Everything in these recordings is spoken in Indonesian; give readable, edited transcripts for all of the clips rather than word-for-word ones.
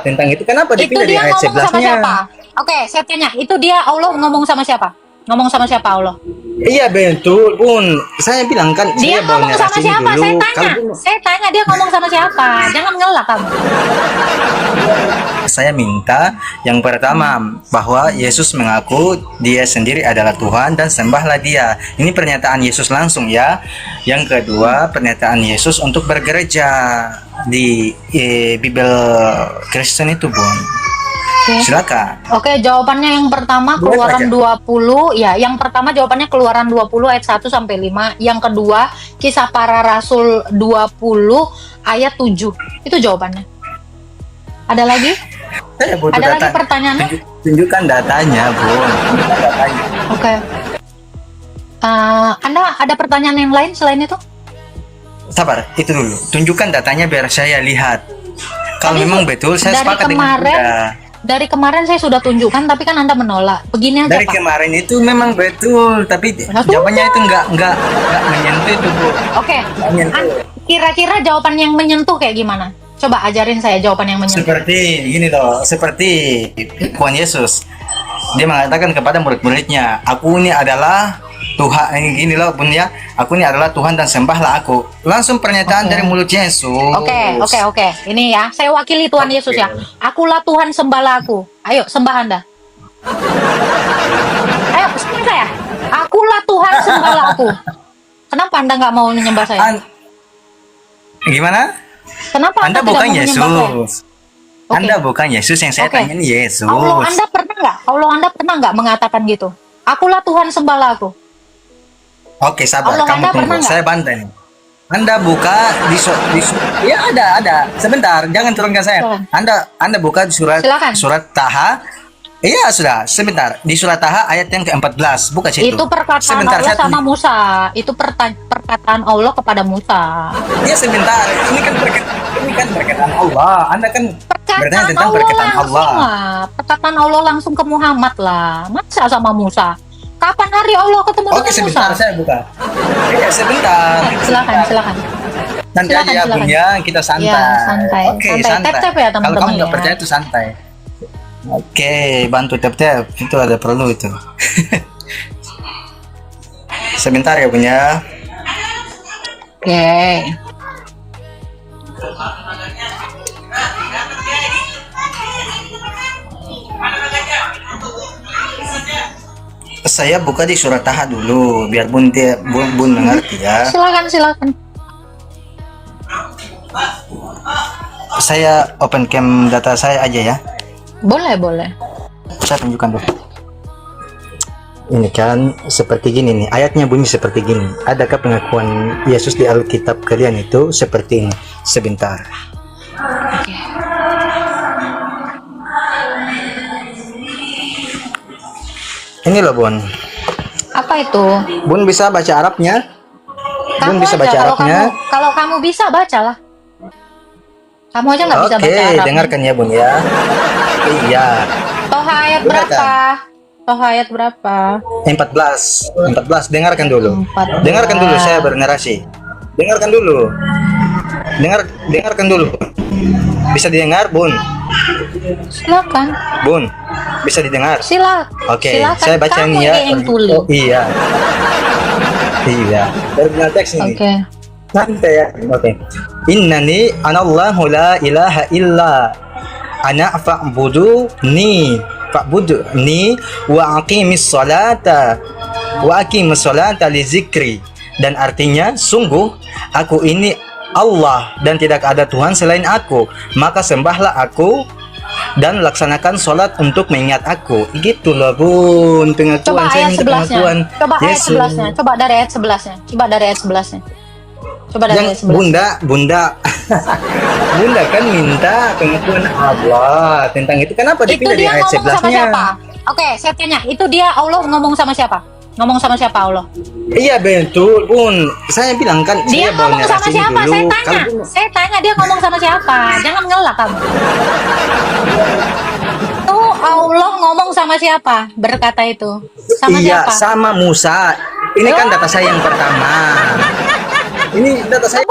tentang itu. Kenapa Itu dipindah di dia ayat ngomong sama 11-nya? siapa? Oke, saya tanya, itu dia Allah ngomong sama siapa? Ngomong sama siapa Allah? Iya betul pun. Saya bilang kan Dia saya bawa ngomong sama narasi ini siapa? dulu. Saya tanya dia ngomong sama siapa? Jangan ngelak kamu. Saya minta yang pertama bahwa Yesus mengaku dia sendiri adalah Tuhan dan sembahlah dia. Ini pernyataan Yesus langsung ya. Yang kedua, pernyataan Yesus untuk bergereja di Bible Kristen itu, Bun. Silakan. Oke, jawabannya yang pertama Boleh Keluaran 20, ya. Yang pertama jawabannya Keluaran 20 ayat 1 sampai 5. Yang kedua Kisah Para Rasul 20 ayat 7. Itu jawabannya. Ada lagi? Saya butuh Ada data. lagi pertanyaannya? Tunjukkan datanya, Bun. Tunjukkan datanya. Oke. Anda ada pertanyaan yang lain selain itu? Sabar, itu dulu. Tunjukkan datanya biar saya lihat. Kalau Tadi memang betul, saya dari sepakat dengan kemarin, Anda. Dari kemarin saya sudah tunjukkan, tapi kan Anda menolak. Begini aja, Dari Pak. kemarin itu memang betul, tapi Nah, jawabannya itu enggak menyentuh itu, Bu. Oke. Menyentuh. Kira-kira jawaban yang menyentuh kayak gimana? Coba ajarin saya jawaban yang menyentuh. Seperti gini loh, seperti Tuhan Yesus. Dia mengatakan kepada murid-muridnya, aku ini adalah Tuhan, ini gini loh Bun ya, aku ini adalah Tuhan dan sembahlah aku. Langsung pernyataan dari mulut Yesus. Oke. Ini ya, saya wakili Tuhan Yesus ya. Akulah Tuhan, sembahlah aku. Ayo, sembah Anda. Ayo, sembah saya. Akulah Tuhan, sembahlah aku. Kenapa Anda nggak mau menyembah saya? Gimana? Kenapa Anda tidak bukan mau menyembah saya? Yesus. Oke. Anda bukan Yesus, yang saya Oke. tanya ini Yesus. Allah Anda pernah nggak mengatakan gitu? Akulah Tuhan, sembahlah aku. Oke, sabar, Allah, kamu Anda tunggu. pernah nggak? Saya bantai. Anda buka ya ada. Sebentar, jangan turunkan saya. Silakan. Anda buka di Silakan. surat Taha. Iya, sudah. Sebentar. Di surat Taha ayat yang ke-14. Buka situ. Itu perkataan Sebentar, Allah saya sama Musa. Itu perkataan Allah kepada Musa. Iya, sebentar. Ini kan perkataan Allah. Anda kan bertanya tentang perkataan Allah. Perkataan Allah langsung ke Muhammad lah. Masa sama Musa? Kapan hari Allah ketemu Oke, dengan sebentar Musa? saya buka. Iya, sebentar. Silakan. Nanti aja ya, Bun ya, kita santai. Ya, santai. Oke, Santai. santai. Tap-tap ya, Kalau teman-teman, kamu nggak ya. percaya itu santai. Oke, bantu tap-tap. Itu ada perlu itu. Sebentar ya, Bun ya. Oke. Saya buka di surat Taha dulu, biar Bun mengerti ya. Silakan. Saya open cam data saya aja ya. Boleh. Saya tunjukkan dulu. Ini kan seperti gini nih, ayatnya bunyi seperti gini. Adakah pengakuan Yesus di Alkitab kalian itu seperti ini? Sebentar. Ini loh Bun. Apa itu? Bun bisa baca Arabnya? Bun bisa baca Kalau Arabnya? kalau kamu bisa bacalah. Kamu aja nggak bisa baca Oke, Arab. dengarkan ya Bun ya. Iya. Toha ayat berapa? Toha ayat berapa? 14, dengarkan dulu. 14. Dengarkan dulu saya bernarasi. Dengarkan dulu. Dengarkan dulu. Bisa didengar, Bun? Silakan. Bun, bisa didengar? Oke, Silakan. saya baca Kamu ini ya. yang tulis. Oh, iya. Iya. Original teks ini. Oke. Santai ya. Oke. Innani anallahu la ilaha illa ana fa'buduni wa aqimis salata li zikri. Dan artinya, sungguh aku ini Allah dan tidak ada Tuhan selain aku, maka sembahlah aku dan laksanakan sholat untuk mengingat aku. Gitu loh Bun, pengakuan. Coba saya ayat minta 11-nya. pengakuan Coba ayat Yesus. 11-nya. Coba dari ayat 11-nya. Coba dari ayat 11-nya. Coba dari ayat 11. Bunda Bunda kan minta pengakuan Allah tentang itu. Kenapa Itu dipindah di dia ayat ngomong sama 11-nya? siapa? Oke, saya tanya. Itu dia Allah ngomong sama siapa? Ngomong sama siapa Allah? Iya betul Bun. Saya bilang kan Dia saya bawa ngomong sama narasi ini siapa? dulu. Saya tanya dia ngomong sama siapa? Jangan ngelak kamu. Tuh Allah ngomong sama siapa? Berkata itu. Sama Iya, siapa? sama Musa. Ini kan data saya yang pertama. Ini data saya.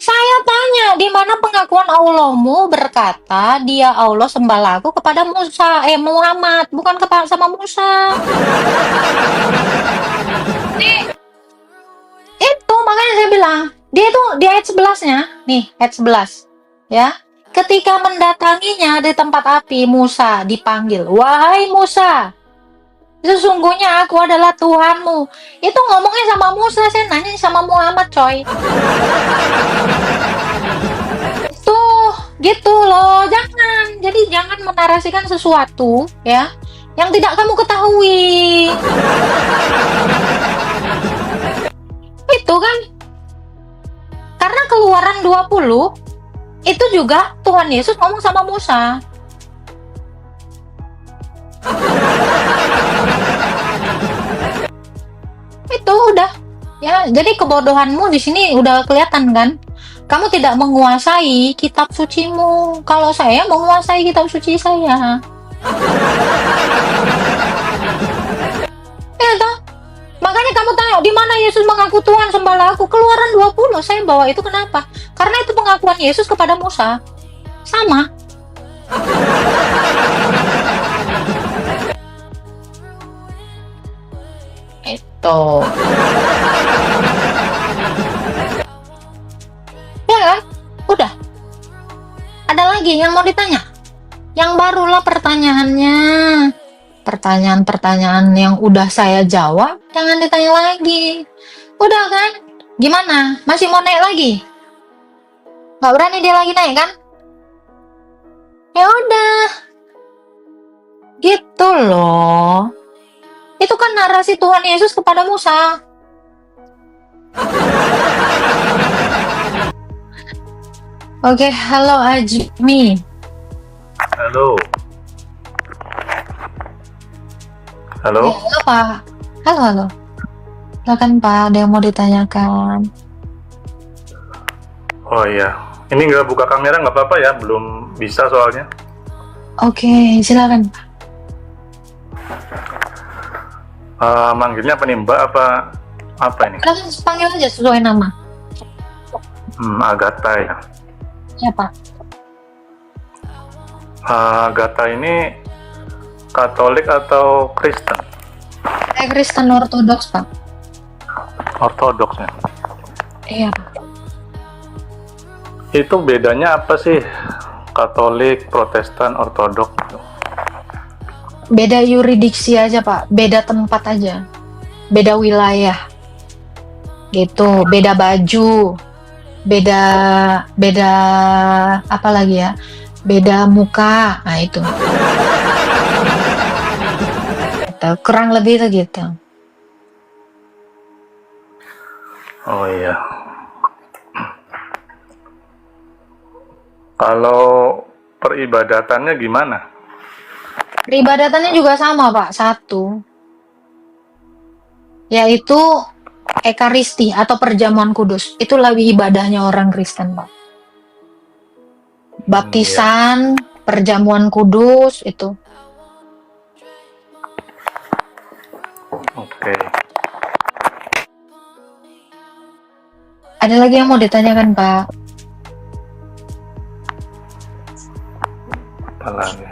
Saya tanya, di mana pengakuan Allahmu berkata, dia Allah sembahlah aku kepada Muhammad, bukan sama Musa. Itu makanya saya bilang, dia itu di ayat 11-nya, nih ayat 11, ya. Ketika mendatanginya di tempat api, Musa dipanggil, "Wahai Musa, sesungguhnya aku adalah Tuhanmu." Itu ngomongnya sama Musa, saya nanya sama Muhammad, coy. Tuh, gitu loh. Jadi jangan menarasikan sesuatu ya yang tidak kamu ketahui. Itu kan. Karena Keluaran 20 itu juga Tuhan Yesus ngomong sama Musa. Itu udah. Ya, jadi kebodohanmu di sini udah kelihatan kan? Kamu tidak menguasai kitab sucimu. Kalau saya menguasai kitab suci saya. Ya toh? Makanya kamu tanya, di mana Yesus mengaku Tuhan sembahlah aku? Keluaran 20 saya bawa itu kenapa? Karena itu pengakuan Yesus kepada Musa. Sama. Itu. Ya kan? Udah. Ada lagi yang mau ditanya? Yang barulah pertanyaannya. Pertanyaan-pertanyaan yang udah saya jawab, jangan ditanya lagi. Udah kan? Gimana? Masih mau naik lagi? Nggak berani dia lagi naik kan? Ya udah. Gitu loh. Itu kan narasi Tuhan Yesus kepada Musa. Oke, halo Ajmi. Halo. Halo. Ya, halo Pak. Halo. Silakan Pak, ada yang mau ditanyakan. Oh iya. Ini nggak buka kamera nggak apa-apa ya? Belum bisa soalnya. Oke, silakan Pak. Manggilnya apa nih Mbak? Apa ini? Silakan panggil aja sesuai nama. Agatha ya. Ya Pak. Agatha ini Katolik atau Kristen? Saya Kristen Ortodoks Pak. Ortodoks ya. Iya Pak. Itu bedanya apa sih? Katolik, Protestan, Ortodoks? Beda yuridiksi aja Pak, beda tempat aja, beda wilayah, gitu, beda baju, beda apa lagi ya, beda muka, nah itu. Gitu, kurang lebih itu gitu. Oh iya. Kalau peribadatannya gimana? Peribadatannya juga sama Pak, satu, yaitu Ekaristi atau perjamuan kudus. Itu lebih ibadahnya orang Kristen Pak. Baptisan, perjamuan kudus itu. Oke. Ada lagi yang mau ditanyakan Pak? Apa lagi?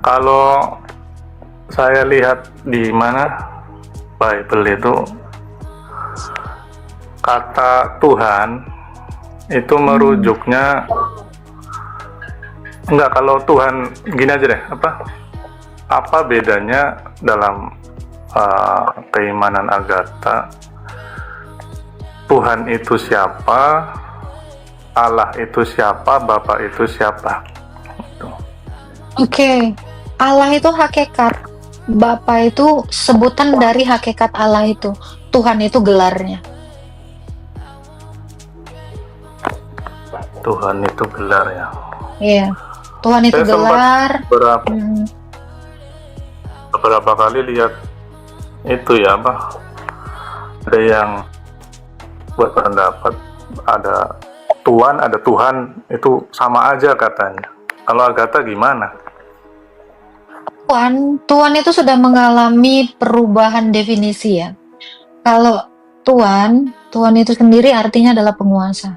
Kalau saya lihat di mana Bible itu kata Tuhan itu merujuknya enggak, kalau Tuhan gini aja deh, apa bedanya dalam keimanan Agatha, Tuhan itu siapa, Allah itu siapa, Bapa itu siapa? Oke, Allah itu hakikat, Bapa itu sebutan dari hakikat Allah itu, Tuhan itu gelarnya. Tuhan itu gelar ya. Iya, Tuhan itu Saya sempat gelar. Beberapa kali lihat itu ya, ada yang buat pendapat ada Tuhan, ada Tuhan, itu sama aja katanya. Kalau Agatha gimana? Tuhan itu sudah mengalami perubahan definisi ya. Kalau Tuhan itu sendiri artinya adalah penguasa.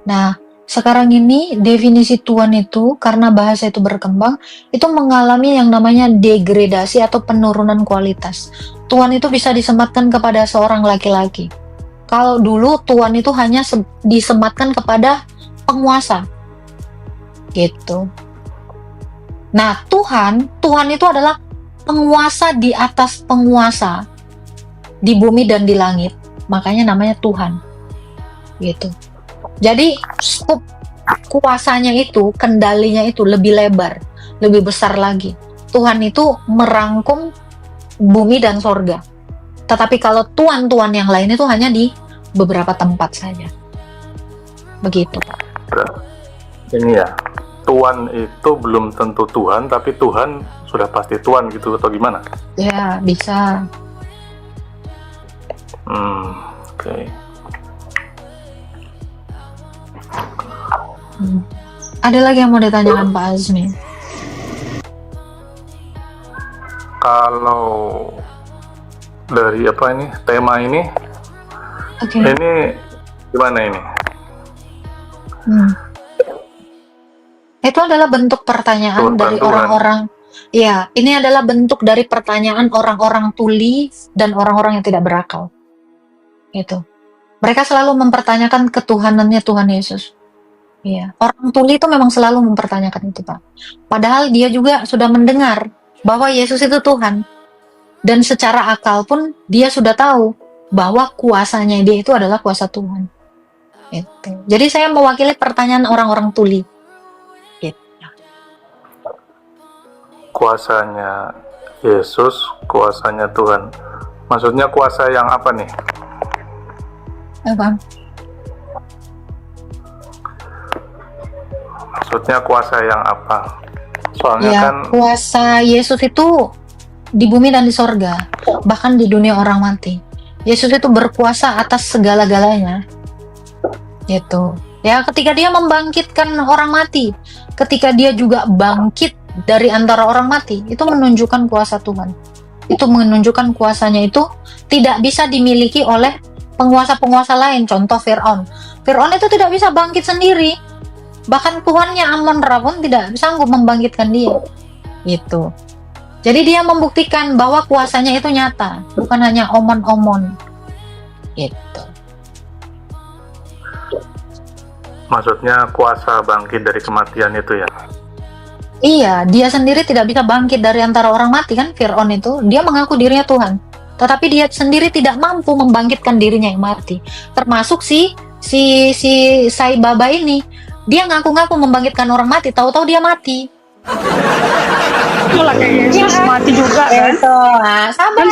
Nah, sekarang ini definisi Tuhan itu karena bahasa itu berkembang, itu mengalami yang namanya degradasi atau penurunan kualitas. Tuhan itu bisa disematkan kepada seorang laki-laki. Kalau dulu Tuhan itu hanya disematkan kepada penguasa. Gitu. Nah, Tuhan itu adalah penguasa di atas penguasa di bumi dan di langit. Makanya namanya Tuhan. Gitu. Jadi, skup kuasanya itu, kendalinya itu lebih lebar, lebih besar lagi. Tuhan itu merangkum bumi dan sorga. Tetapi kalau Tuhan yang lain itu hanya di beberapa tempat saja. Begitu. Ini ya, Tuhan itu belum tentu Tuhan, tapi Tuhan sudah pasti Tuhan gitu atau gimana? Ya, bisa. Oke. Ada lagi yang mau ditanyakan Pak Azmi? Kalau dari apa ini tema ini, Oke. ini gimana ini? Itu adalah bentuk pertanyaan dari Bantuan. orang-orang. Ya, ini adalah bentuk dari pertanyaan orang-orang tuli dan orang-orang yang tidak berakal. Itu. Mereka selalu mempertanyakan ketuhanannya Tuhan Yesus. Iya, orang tuli itu memang selalu mempertanyakan itu, Pak. Padahal dia juga sudah mendengar bahwa Yesus itu Tuhan. Dan secara akal pun dia sudah tahu bahwa kuasanya dia itu adalah kuasa Tuhan. Gitu. Jadi saya mewakili pertanyaan orang-orang tuli. Gitu. Kuasanya Yesus, kuasanya Tuhan. Maksudnya kuasa yang apa nih? Apa? Maksudnya kuasa yang apa? Soalnya Ya, kan kuasa Yesus itu di bumi dan di sorga, bahkan di dunia orang mati. Yesus itu berkuasa atas segala-galanya. Gitu. Ya, ketika dia membangkitkan orang mati, ketika dia juga bangkit dari antara orang mati, itu menunjukkan kuasa Tuhan. Itu menunjukkan kuasanya itu tidak bisa dimiliki oleh penguasa-penguasa lain. Contoh Fir'aun. Fir'aun itu tidak bisa bangkit sendiri. Bahkan Tuhannya Amon-Ra pun tidak sanggup membangkitkan dia. Gitu. Jadi dia membuktikan bahwa kuasanya itu nyata, bukan hanya omon-omon. Gitu. maksudnya kuasa bangkit dari kematian itu ya. Iya, dia sendiri tidak bisa bangkit dari antara orang mati kan, Fir'aun itu. Dia mengaku dirinya Tuhan. Tetapi dia sendiri tidak mampu membangkitkan dirinya yang mati. Termasuk si Sai Baba ini. Dia ngaku-ngaku membangkitkan orang mati, tahu-tahu dia mati. Itulah kayak Yesus mati juga kan. Itu, sabar,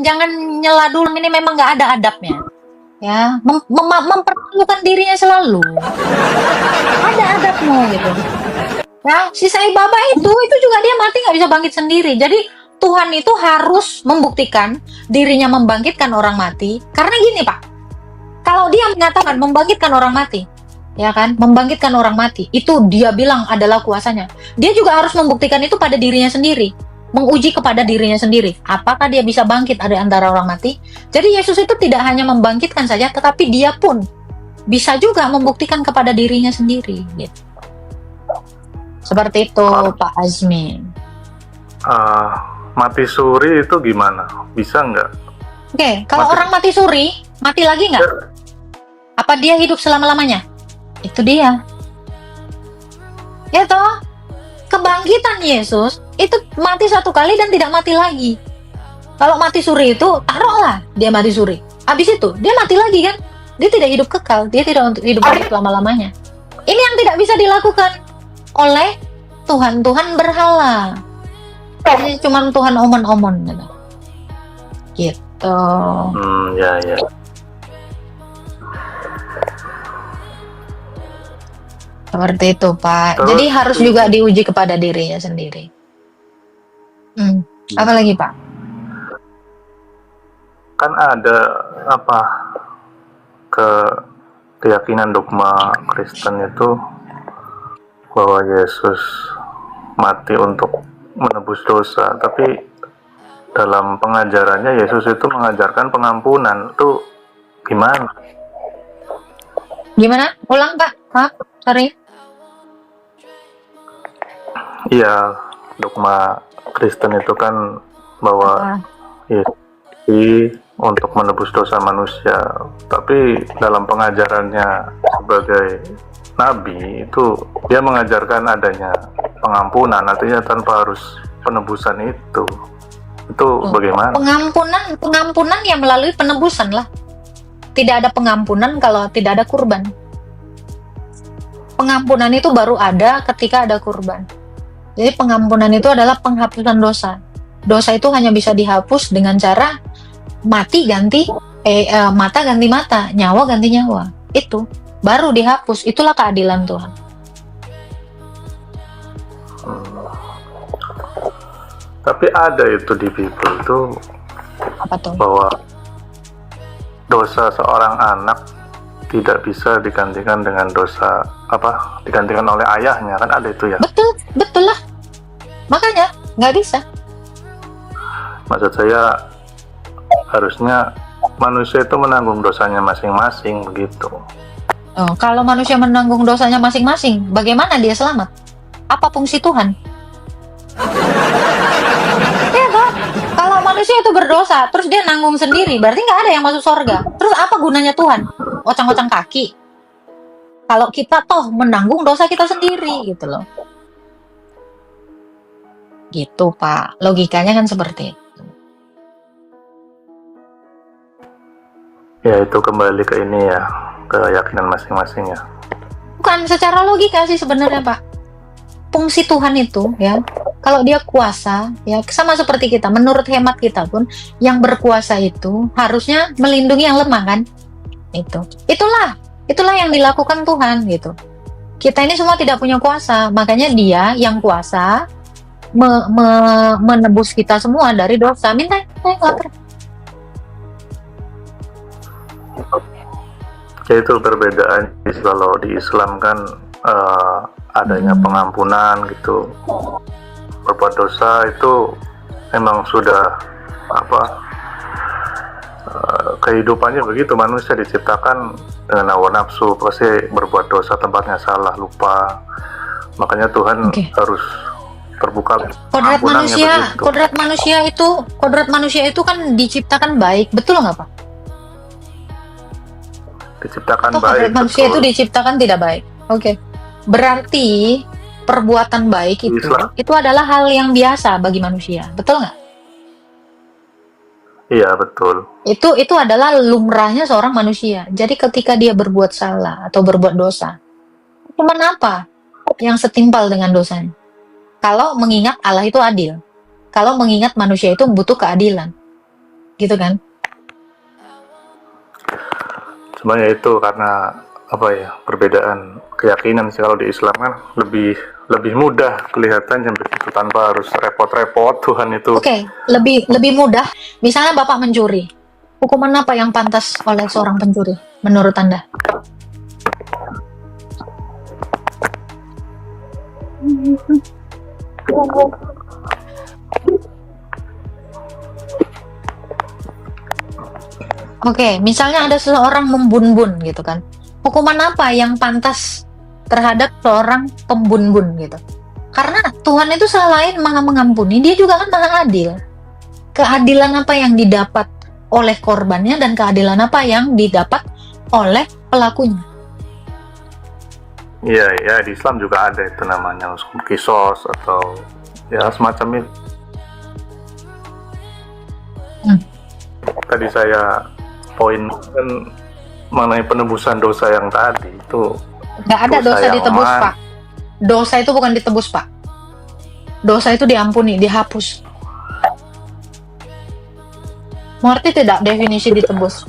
jangan nyela dulu. Ini memang nggak ada adabnya. Ya, mempertaruhkan dirinya selalu. Ada adabmu gitu. Ya, si Sai Baba itu juga dia mati nggak bisa bangkit sendiri. Jadi Tuhan itu harus membuktikan dirinya membangkitkan orang mati. Karena gini Pak, kalau dia mengatakan membangkitkan orang mati, ya kan, membangkitkan orang mati, itu dia bilang adalah kuasanya. Dia juga harus membuktikan itu pada dirinya sendiri, menguji kepada dirinya sendiri. Apakah dia bisa bangkit dari antara orang mati? Jadi Yesus itu tidak hanya membangkitkan saja, tetapi dia pun bisa juga membuktikan kepada dirinya sendiri. Gitu. Seperti itu Pak Azmi. Mati suri itu gimana? Bisa nggak? Oke, kalau orang mati suri, mati lagi nggak? Apa dia hidup selama-lamanya? Itu dia. Ya toh, kebangkitan Yesus itu mati satu kali dan tidak mati lagi. Kalau mati suri itu, taruhlah dia mati suri. Habis itu, dia mati lagi kan? Dia tidak hidup kekal, dia tidak hidup selama-lamanya. Ini yang tidak bisa dilakukan oleh Tuhan-Tuhan berhala. Ini cuma Tuhan omon-omon gitu. Gitu. Ya. Seperti itu, Pak. Terus, jadi harus juga diuji kepada dirinya sendiri. Apa lagi, Pak? Kan ada keyakinan dogma Kristen itu bahwa Yesus mati untuk menebus dosa, tapi dalam pengajarannya Yesus itu mengajarkan pengampunan. Itu gimana? Gimana? Ulang, Pak. Maaf, sorry. Iya, dogma Kristen itu kan bahwa Yesus untuk menebus dosa manusia, tapi dalam pengajarannya sebagai nabi itu dia mengajarkan adanya pengampunan, artinya tanpa harus penebusan itu bagaimana? Pengampunan yang melalui penebusan lah. Tidak ada pengampunan kalau tidak ada kurban. Pengampunan itu baru ada ketika ada kurban. Jadi pengampunan itu adalah penghapusan dosa. Dosa itu hanya bisa dihapus dengan cara mata ganti mata, nyawa ganti nyawa. Itu baru dihapus. Itulah keadilan Tuhan. Tapi ada itu di Bible itu Apa tuh? bahwa dosa seorang anak tidak bisa digantikan dengan digantikan oleh ayahnya, kan ada itu ya. Betul lah. Makanya nggak bisa. Maksud saya harusnya manusia itu menanggung dosanya masing-masing begitu. Oh, kalau manusia menanggung dosanya masing-masing, bagaimana dia selamat? Apa fungsi Tuhan? Ya kan? Kalau manusia itu berdosa, terus dia nanggung sendiri, berarti nggak ada yang masuk surga. Terus apa gunanya Tuhan? Ocang-ocang kaki. Kalau kita toh menanggung dosa kita sendiri, gitu loh. Gitu, Pak. Logikanya kan seperti itu. Ya itu kembali ke ini ya, keyakinan masing-masing ya. Bukan secara logika sih sebenarnya, Pak. Fungsi Tuhan itu ya, kalau dia kuasa ya sama seperti kita, menurut hemat kita pun yang berkuasa itu harusnya melindungi yang lemah kan. Itulah yang dilakukan Tuhan gitu. Kita ini semua tidak punya kuasa, makanya dia yang kuasa menebus kita semua dari dosa. Minta lapar. Ya itu perbedaan kalau di Islam kan adanya pengampunan gitu. Berbuat dosa itu memang sudah kehidupannya begitu, manusia diciptakan dengan hawa nafsu, pasti berbuat dosa, tempatnya salah, lupa. Makanya Tuhan harus terbuka pengampunannya begitu. Kodrat manusia itu kan diciptakan baik, betul nggak, Pak? Diciptakan Atau baik. kodrat manusia itu diciptakan tidak baik. Oke. Berarti perbuatan baik itu adalah hal yang biasa bagi manusia, betul nggak? Iya betul. Itu adalah lumrahnya seorang manusia. Jadi ketika dia berbuat salah atau berbuat dosa, cuman apa yang setimpal dengan dosanya? Kalau mengingat Allah itu adil, kalau mengingat manusia itu butuh keadilan, gitu kan? Sebenarnya itu karena perbedaan keyakinan sih. Kalau di Islam kan lebih mudah kelihatannya begitu, tanpa harus repot-repot Tuhan itu. Oke, lebih mudah. Misalnya Bapak mencuri, hukuman apa yang pantas oleh seorang pencuri menurut Anda? Oke, misalnya ada seseorang membunbun gitu kan. Hukuman apa yang pantas terhadap seorang pembunbun gitu? Karena Tuhan itu selain Maha mengampuni, dia juga kan Maha adil. Keadilan apa yang didapat oleh korbannya dan keadilan apa yang didapat oleh pelakunya? Iya, di Islam juga ada itu namanya hukum kisos atau ya semacam itu. Tadi saya poin kan mengenai penebusan dosa yang tadi itu. Nggak ada dosa ditebus, Pak. Dosa itu bukan ditebus, Pak. Dosa itu diampuni, dihapus. Mengerti tidak definisi ditebus?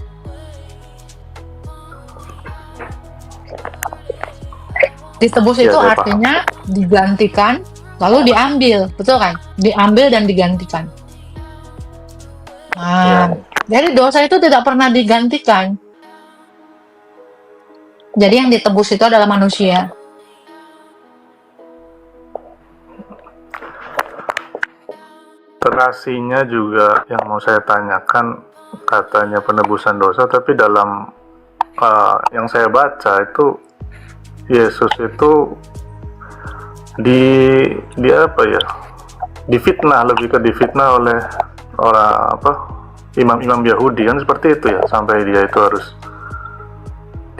Ditebus itu artinya digantikan, lalu diambil, betul kan? Diambil dan digantikan. Jadi dosa itu tidak pernah digantikan. Jadi yang ditebus itu adalah manusia. literasinya juga yang mau saya tanyakan, katanya penebusan dosa, tapi dalam yang saya baca itu Yesus itu dia apa ya, difitnah, lebih ke difitnah oleh orang imam-imam Yahudi kan, seperti itu ya, sampai dia itu harus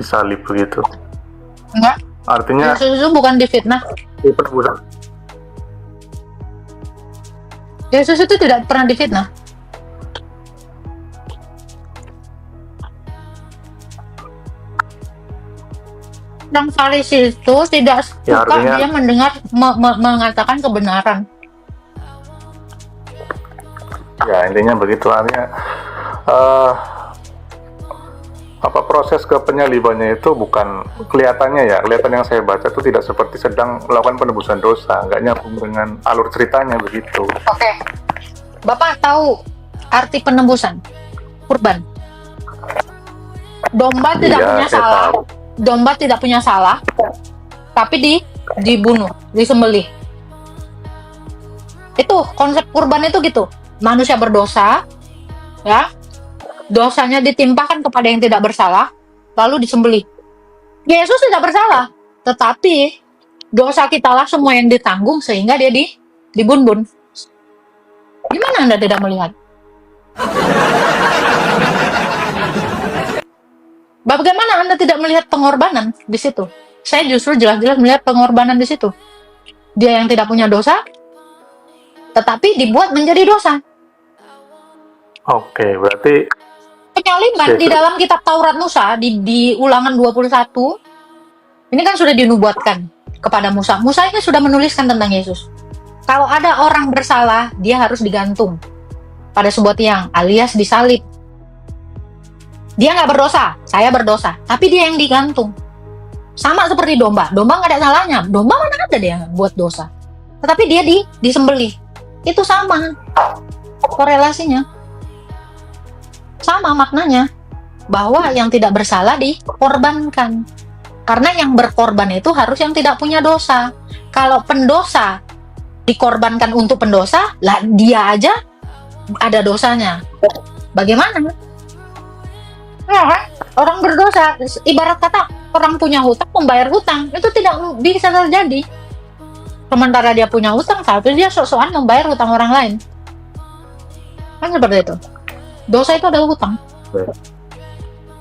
disalib begitu. Enggak. Artinya Yesus itu bukan difitnah. penebusan. Yesus itu tidak pernah difitnah. Orang Farisi itu tidak Ya, suka artinya- dia mendengar mengatakan kebenaran. Ya, intinya begitu. Artinya proses ke penyalibannya itu bukan, kelihatan yang saya baca itu tidak seperti sedang melakukan penebusan dosa, nggak nyambung dengan alur ceritanya begitu. Oke. Bapak tahu arti penebusan? Kurban. Domba tidak Iya, punya saya salah. tahu. Domba tidak punya salah. Tapi dibunuh, disembelih. Itu konsep kurban itu gitu. Manusia berdosa, ya. Dosanya ditimpakan kepada yang tidak bersalah, lalu disembelih. Yesus tidak bersalah, tetapi dosa kitalah semua yang ditanggung sehingga dia dibun-bun. Gimana Anda tidak melihat? Bagaimana Anda tidak melihat pengorbanan di situ? Saya justru jelas-jelas melihat pengorbanan di situ. Dia yang tidak punya dosa, tetapi dibuat menjadi dosa. Oke, berarti Penyaliban di dalam kitab Taurat Musa di Ulangan 21 ini kan sudah dinubuatkan kepada Musa. Musa ini sudah menuliskan tentang Yesus. Kalau ada orang bersalah, dia harus digantung pada sebuah tiang alias disalib. Dia nggak berdosa, saya berdosa, tapi dia yang digantung. Sama seperti domba. Domba nggak ada salahnya. Domba mana ada dia buat dosa. Tetapi dia disembelih. Itu sama korelasinya. Sama maknanya, bahwa yang tidak bersalah dikorbankan. Karena yang berkorban itu harus yang tidak punya dosa. Kalau pendosa dikorbankan untuk pendosa, lah dia aja ada dosanya. Bagaimana? Ya, kan? Orang berdosa, ibarat kata orang punya hutang, membayar hutang, itu tidak bisa terjadi. Sementara dia punya hutang, tapi dia sok-sokan membayar hutang orang lain. Kan seperti itu. Dosa itu adalah hutang.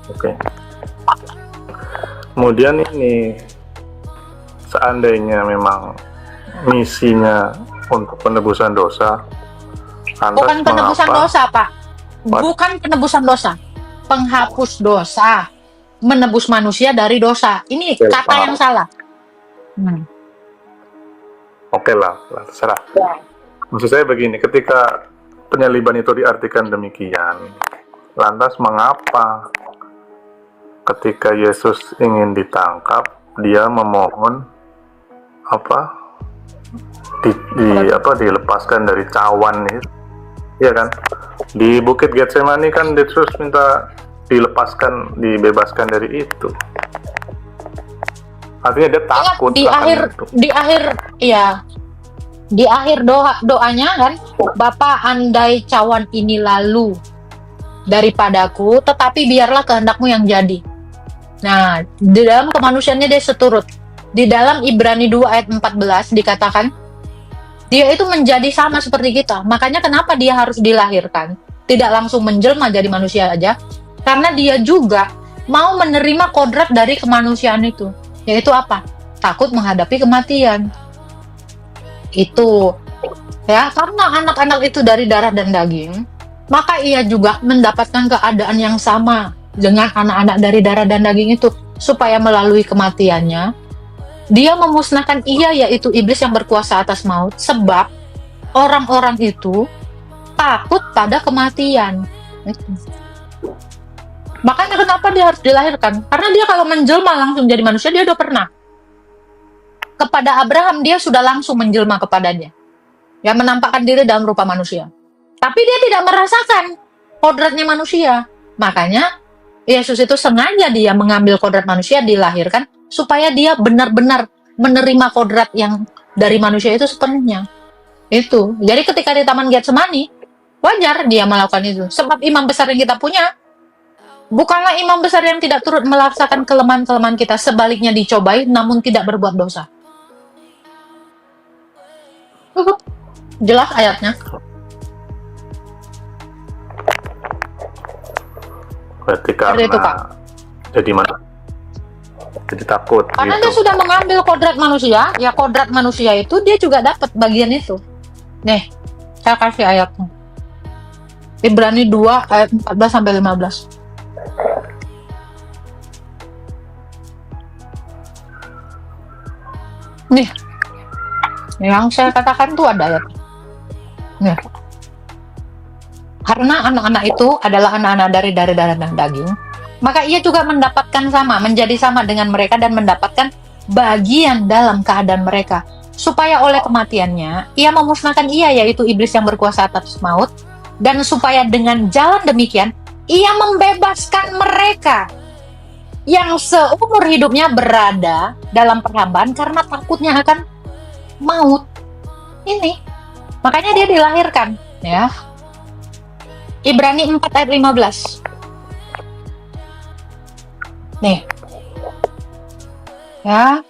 Oke. Kemudian ini, seandainya memang misinya untuk penebusan dosa, lantas Bukan penebusan mengapa- dosa, Pak. Bukan penebusan dosa. Penghapus dosa. Menebus manusia dari dosa. Ini Oke, kata paham. yang salah. Oke lah, terserah. Maksud saya begini, ketika penyaliban itu diartikan demikian, lantas mengapa ketika Yesus ingin ditangkap, dia memohon dilepaskan dari cawan itu, ya kan? Di Bukit Getsemani kan Yesus minta dilepaskan, dibebaskan dari itu. Artinya dia takut Ingat di akan itu. di akhir doanya kan, Bapa, andai cawan ini lalu daripadaku, tetapi biarlah kehendakmu yang jadi. Nah, di dalam kemanusiaannya dia seturut. Di dalam Ibrani 2 ayat 14 dikatakan, dia itu menjadi sama seperti kita. Makanya kenapa dia harus dilahirkan? Tidak langsung menjelma jadi manusia aja. Karena dia juga mau menerima kodrat dari kemanusiaan itu. Yaitu apa? Takut menghadapi kematian. Itu. Ya, karena anak-anak itu dari darah dan daging, maka ia juga mendapatkan keadaan yang sama dengan anak-anak dari darah dan daging itu. Supaya melalui kematiannya, dia memusnahkan yaitu iblis yang berkuasa atas maut. Sebab orang-orang itu takut pada kematian. Makanya kenapa dia harus dilahirkan? Karena dia kalau menjelma langsung jadi manusia, dia udah pernah. Kepada Abraham, dia sudah langsung menjelma kepadanya. Ya, menampakkan diri dalam rupa manusia. Tapi dia tidak merasakan kodratnya manusia. Makanya Yesus itu sengaja dia mengambil kodrat manusia, dilahirkan, supaya dia benar-benar menerima kodrat yang dari manusia itu sepenuhnya. Itu. Jadi ketika di Taman Getsemani, wajar dia melakukan itu. Sebab imam besar yang kita punya bukanlah imam besar yang tidak turut melaksanakan kelemahan-kelemahan kita, sebaliknya dicobai namun tidak berbuat dosa. Jelas ayatnya. Berarti Seperti itu, karena Pak. jadi mana? Jadi takut Karena gitu. dia sudah mengambil kodrat manusia, ya kodrat manusia itu dia juga dapat bagian itu. Nih, saya kasih ayatnya. Ibrani 2 ayat 14 sampai 15. Nih, yang saya katakan tuh ada ayat. Nih. Karena anak-anak itu adalah anak-anak dari darah dan daging, maka ia juga mendapatkan sama, menjadi sama dengan mereka dan mendapatkan bagian dalam keadaan mereka, supaya oleh kematiannya ia memusnahkan ia, yaitu iblis yang berkuasa atas maut, dan supaya dengan jalan demikian ia membebaskan mereka yang seumur hidupnya berada dalam perhambaan karena takutnya akan maut. Ini makanya dia dilahirkan, ya. Ibrani 4 ayat 15. Nih. Ya.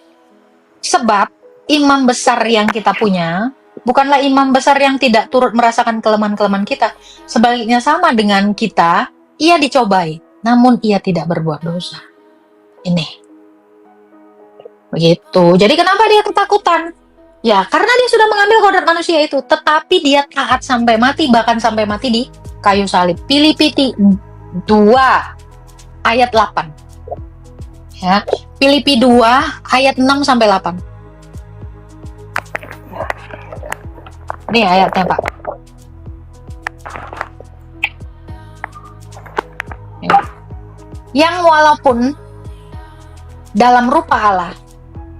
Sebab imam besar yang kita punya bukanlah imam besar yang tidak turut merasakan kelemahan-kelemahan kita. Sebaliknya sama dengan kita, ia dicobai, namun ia tidak berbuat dosa. Ini. Begitu. Jadi kenapa dia ketakutan? Ya, karena dia sudah mengambil kodrat manusia itu, tetapi dia taat sampai mati, bahkan sampai mati di kayu salib. Filipi 2 ayat 8. Ya, Filipi 2 ayat 6 sampai 8. Ini ayatnya, Pak. Ya. Yang walaupun dalam rupa Allah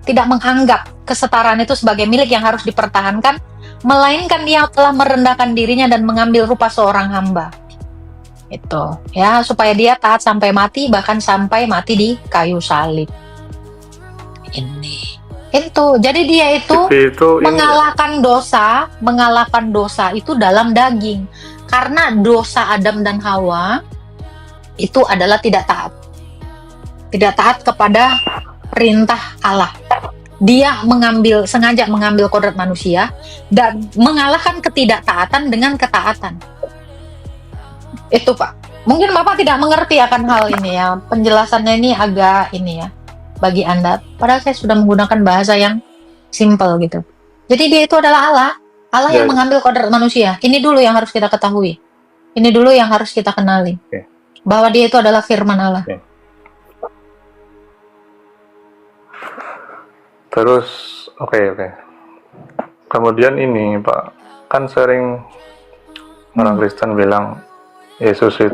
tidak menganggap kesetaraan itu sebagai milik yang harus dipertahankan, melainkan dia telah merendahkan dirinya dan mengambil rupa seorang hamba. Itu, ya, supaya dia taat sampai mati, bahkan sampai mati di kayu salib. Ini. Itu. Jadi dia itu mengalahkan dosa itu dalam daging. Karena dosa Adam dan Hawa itu adalah tidak taat. Tidak taat kepada perintah Allah. Dia sengaja mengambil kodrat manusia dan mengalahkan ketidaktaatan dengan ketaatan. Itu, Pak. Mungkin Bapak tidak mengerti akan hal ini, ya. Penjelasannya ini agak ini, ya, bagi Anda. Padahal saya sudah menggunakan bahasa yang simple gitu. Jadi dia itu adalah Allah. Allah yang mengambil kodrat manusia. Ini dulu yang harus kita ketahui. Ini dulu yang harus kita kenali. Bahwa dia itu adalah firman Allah. Terus, oke. Kemudian ini, Pak, kan sering orang Kristen bilang Yesus itu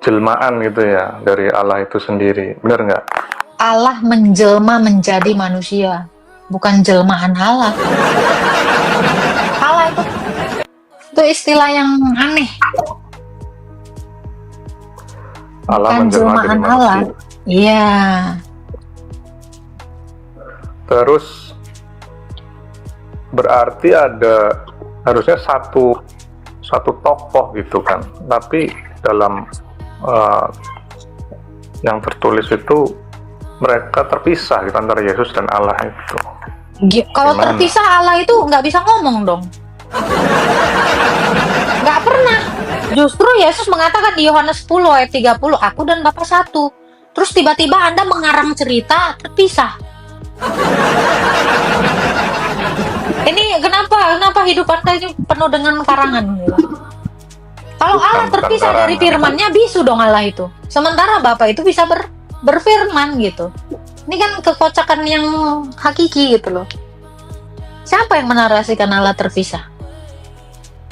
jelmaan gitu ya, dari Allah itu sendiri. Benar nggak? Allah menjelma menjadi manusia, bukan jelmaan Allah. Allah itu istilah yang aneh. Allah bukan menjelma jadi jelmaan manusia. Allah. Iya. Terus berarti ada harusnya satu tokoh gitu kan, tapi dalam yang tertulis itu mereka terpisah gitu antara Yesus dan Allah itu. Kalau Gimana? terpisah Allah itu nggak bisa ngomong dong. Nggak pernah. Justru Yesus mengatakan di Yohanes 10 ayat 30, aku dan Bapa satu. Terus tiba-tiba Anda mengarang cerita terpisah. Ini kenapa hidup Anda ini penuh dengan karangan gitu? Kalau Allah terpisah dari firman-Nya, bisu dong Allah itu. Sementara Bapa itu bisa berfirman gitu. Ini kan kekocakan yang hakiki gitu loh. Siapa yang menarasikan Allah terpisah?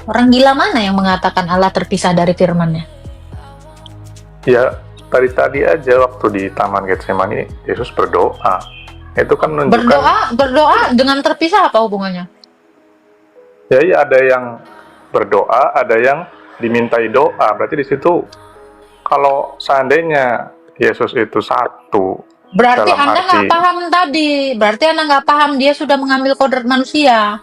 Orang gila mana yang mengatakan Allah terpisah dari firman-Nya? Ya, tadi aja waktu di Taman Getsemani Yesus berdoa. Itu kan menunjukkan Berdoa dengan terpisah apa hubungannya? Ya, ada yang berdoa, ada yang dimintai doa. Berarti di situ kalau seandainya Yesus itu satu, berarti Anda nggak paham tadi. Berarti Anda nggak paham dia sudah mengambil kodrat manusia.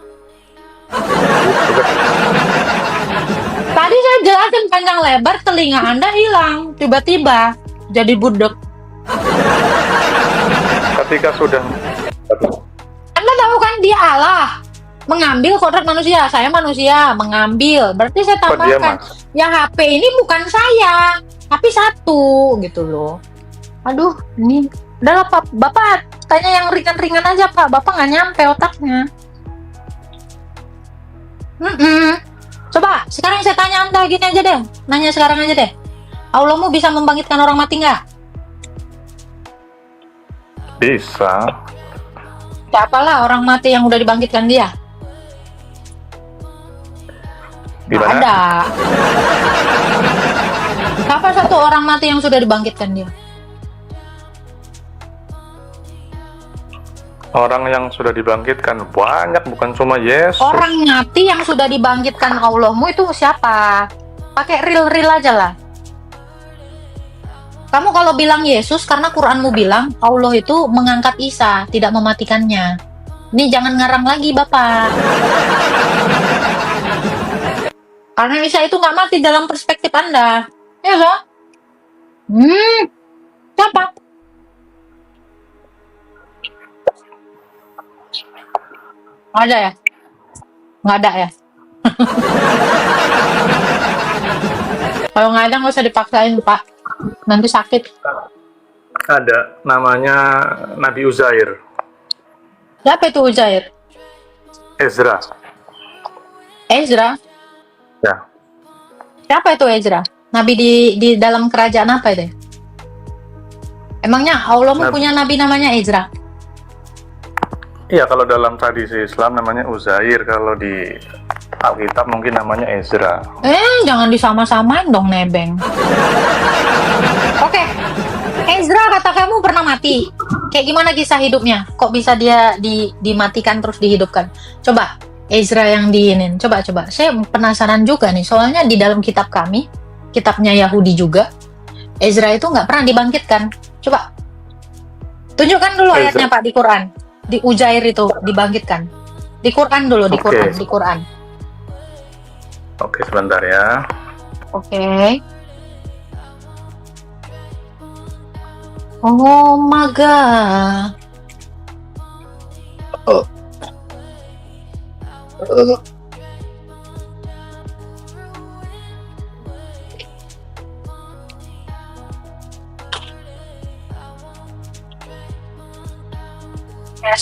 Tadi saya jelasin panjang lebar, telinga Anda hilang. Tiba-tiba jadi budek. Ketika sudah Anda tahu kan dia Allah. Mengambil kodrat manusia. Saya manusia. Mengambil. Berarti saya apa dia, tambahkan. Mas? Ya HP ini bukan saya. Tapi satu. Gitu loh. Aduh. Ini. Udahlah Pak. Bapak tanya yang ringan-ringan aja Pak. Bapak nggak nyampe otaknya. Coba. Sekarang saya tanya Anda gini aja deh. Nanya sekarang aja deh. Allahmu bisa membangkitkan orang mati nggak? Bisa. Siapalah orang mati yang udah dibangkitkan dia? Nggak Gimana? ada. Siapa satu orang mati yang sudah dibangkitkan dia? Orang yang sudah dibangkitkan banyak, bukan cuma Yesus. Orang mati yang sudah dibangkitkan Allahmu itu siapa? Pakai real aja lah. Kamu kalau bilang Yesus karena Quranmu bilang Allah itu mengangkat Isa, tidak mematikannya. Ini jangan ngarang lagi Bapak. Karena Isa itu nggak mati dalam perspektif Anda. Ya so? Siapa? Nggak ada ya? Nggak ada ya? Kalau nggak ada nggak usah dipaksain Pak. Nanti sakit. Ada, namanya Nabi Uzair. Siapa itu Uzair? Ezra. Ezra? Ya. Siapa itu Ezra? Nabi di dalam kerajaan apa itu? Emangnya Allah punya nabi namanya Ezra? Iya, kalau dalam tradisi Islam namanya Uzair, kalau di Alkitab mungkin namanya Ezra. Jangan disama-samain dong nebeng. Oke. Ezra kata kamu pernah mati. Kayak gimana kisah hidupnya? Kok bisa dia dimatikan terus dihidupkan? Coba Ezra yang diinin. Coba. Saya penasaran juga nih. Soalnya di dalam kitab kami, kitabnya Yahudi juga, Ezra itu nggak pernah dibangkitkan. Coba tunjukkan dulu Ezra. ayatnya Pak di Quran. Di Uzair itu dibangkitkan. Di Quran dulu, di Quran, Oke. di Quran. Oke, sebentar ya. Oke. Oh my god.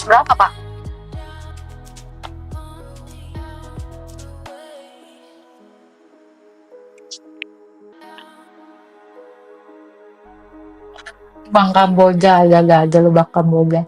Berapa, Pak? Bang Kamboja, jaga aja lu Bang Kamboja.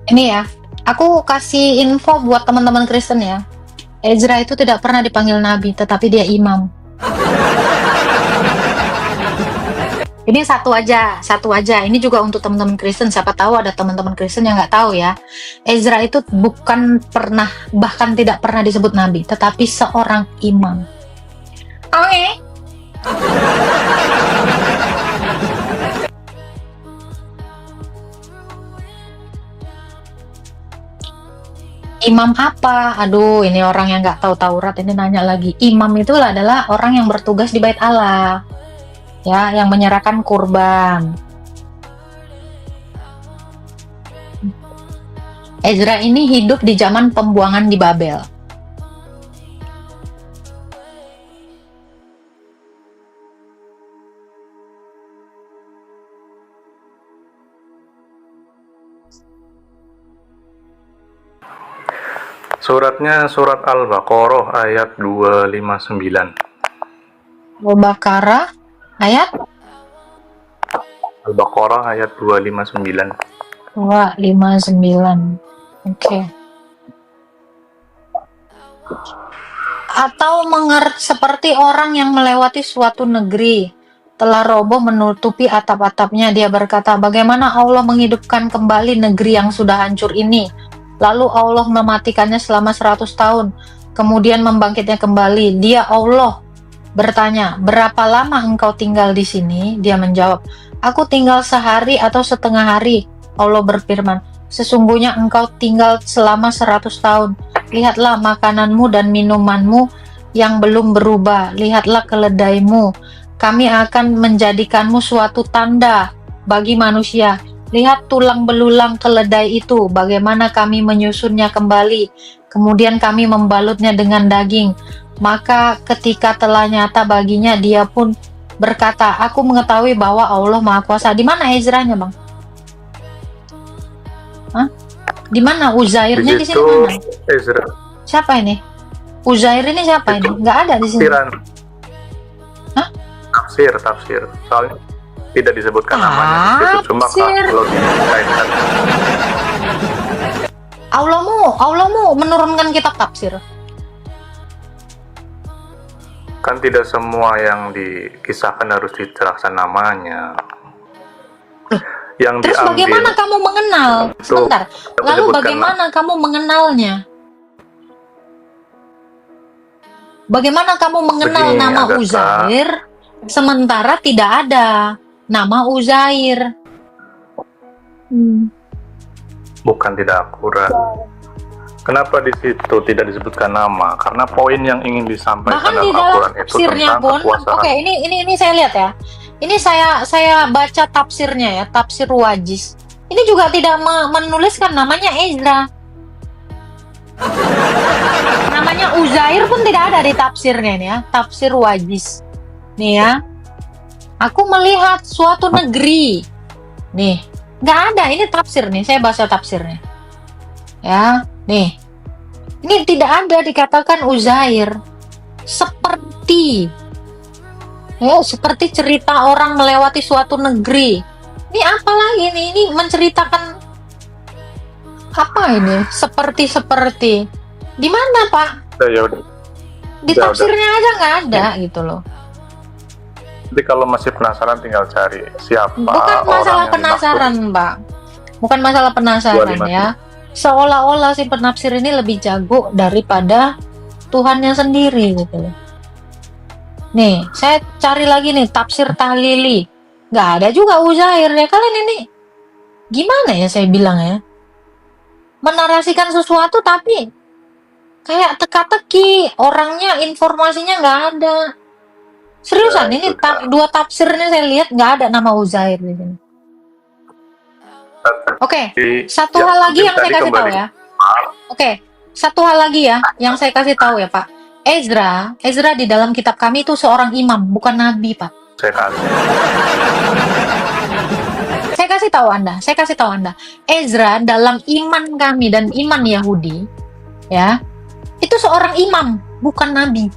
Ini ya, aku kasih info buat teman-teman Kristen ya. Ezra itu tidak pernah dipanggil nabi, tetapi dia imam. Ini satu aja. Ini juga untuk teman-teman Kristen. Siapa tahu ada teman-teman Kristen yang nggak tahu ya. Ezra itu bukan pernah, bahkan tidak pernah disebut nabi, tetapi seorang imam. Oke. Imam apa? Aduh, ini orang yang nggak tahu Taurat ini nanya lagi. Imam itu adalah orang yang bertugas di Bait Allah, ya, yang menyerahkan kurban. Ezra ini hidup di zaman pembuangan di Babel. Suratnya surat Al-Baqarah ayat 259. Al-Baqarah ayat Al-Baqarah ayat 259. 259. Oke. Atau seperti orang yang melewati suatu negeri, telah roboh menutupi atap-atapnya. Dia berkata, bagaimana Allah menghidupkan kembali negeri yang sudah hancur ini? Lalu Allah mematikannya selama 100 tahun, kemudian membangkitnya kembali. Dia Allah bertanya, berapa lama engkau tinggal di sini? Dia menjawab, aku tinggal sehari atau setengah hari. Allah berfirman, sesungguhnya engkau tinggal selama 100 tahun. Lihatlah makananmu dan minumanmu yang belum berubah. Lihatlah keledaimu. Kami akan menjadikanmu suatu tanda bagi manusia. Lihat tulang belulang keledai itu, bagaimana kami menyusunnya kembali. Kemudian kami membalutnya dengan daging. Maka ketika telah nyata baginya, dia pun berkata, aku mengetahui bahwa Allah Maha Kuasa. Di mana Ezranya, Bang? Hah? Di mana Uzairnya di sini mana? Ezra. Siapa ini? Uzair ini siapa ini? Nggak ada di sini. Tafsiran. Hah? Tafsir. Soalnya tidak disebutkan namanya di situ, cuma kalau dikaitkan. Allahmu menurunkan kitab tafsir. Kan tidak semua yang dikisahkan harus dijelaskan namanya. Yang Terus diambil, bagaimana kamu mengenal? Sebentar. Lalu menyebutkan bagaimana kamu mengenalnya? Bagaimana kamu mengenal Begini, nama Agatha. Uzair sementara tidak ada nama Uzair? bukan tidak akurat. Kenapa di situ tidak disebutkan nama? Karena poin yang ingin disampaikan Bahkan di dalam dalam Al-Quran itu tafsirnya tentang pun, kekuasaan. oke, ini saya lihat ya. Ini saya baca tafsirnya ya, tafsir Wajiz. Ini juga tidak menuliskan namanya Ezra. Namanya Uzair pun tidak ada di tafsirnya nih ya, tafsir Wajiz. Nih ya. Aku melihat suatu negeri. Nih, nggak ada, ini tafsir nih, saya baca tafsirnya. Ya, nih. Ini tidak ada dikatakan Uzair. Seperti cerita orang melewati suatu negeri. Ini apa lagi nih? Ini menceritakan apa ini? Seperti. Di mana, Pak? Ya udah. Di Udah. tafsirnya aja nggak ada gitu loh. Jadi kalau masih penasaran tinggal cari siapa Bukan orang masalah yang penasaran, Pak. Bukan masalah penasaran 25. ya. Seolah-olah si penafsir ini lebih jago daripada Tuhannya sendiri gitu loh. Nih, saya cari lagi nih tafsir Tahlili. Nggak ada juga Uzair ya. Kalian ini gimana ya saya bilang ya? Menarasikan sesuatu tapi kayak teka-teki, orangnya, informasinya nggak ada. Seriusan, Ya, ini itu kan. dua tafsirnya saya lihat nggak ada nama Uzair di sini. Oke, satu hal lagi yang saya kasih tahu ya. Oke, satu hal lagi ya yang saya kasih tahu ya Pak. Ezra di dalam kitab kami itu seorang imam, bukan nabi Pak. Saya kasih. Saya kasih tahu Anda. Ezra dalam iman kami dan iman Yahudi, ya, itu seorang imam, bukan nabi.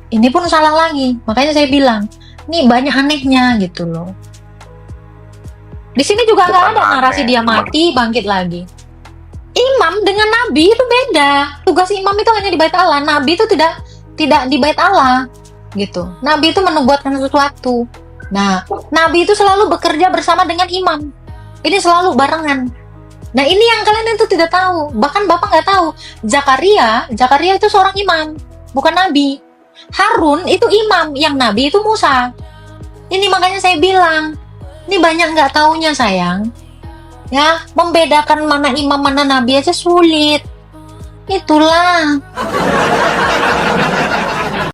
Ini pun salah lagi, makanya saya bilang, nih banyak anehnya gitu loh. Di sini juga nggak Bukan ada narasi aneh, dia mati, bangkit lagi. Imam dengan nabi itu beda. Tugas imam itu hanya di bait Allah. Nabi itu tidak di bait Allah, gitu. Nabi itu menubuatkan sesuatu. Nah, nabi itu selalu bekerja bersama dengan imam. Ini selalu barengan. Nah, ini yang kalian itu tidak tahu. Bahkan Bapak nggak tahu. Zakaria itu seorang imam, bukan nabi. Harun itu imam, yang nabi itu Musa. Ini makanya saya bilang, ini banyak nggak taunya sayang. Ya, membedakan mana imam mana nabi aja sulit. Itulah.